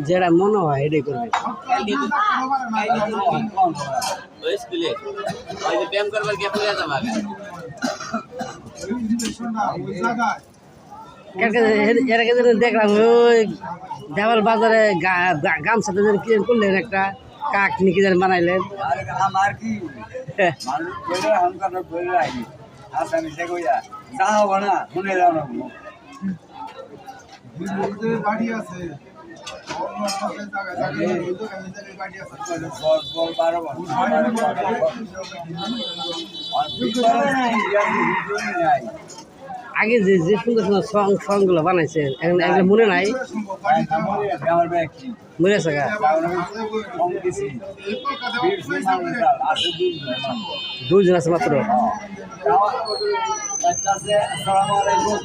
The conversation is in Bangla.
যেটা মনে হয় এটাই করবে। ব্যায়াম করবার গিয়ে পড়ে যেতাম আগে। এর আগে দেখলাম ওই দেওয়াল বাজারে গামছাতে কি করলেন একটা কাক নাকি যেন বানাইলেন। আমার কি মানুষ বলে হামকা বলে রাখি আসামি সে কইয়া যা হবো না শুনে যাও না গাড়ি আছে আগে যে যে সুন্দর সুন্দর সং গুলো বানাইছে এগুলো মনে নাই, মনে আছে গা? 2 জন আছে মাত্র। আসসালামু আলাইকুম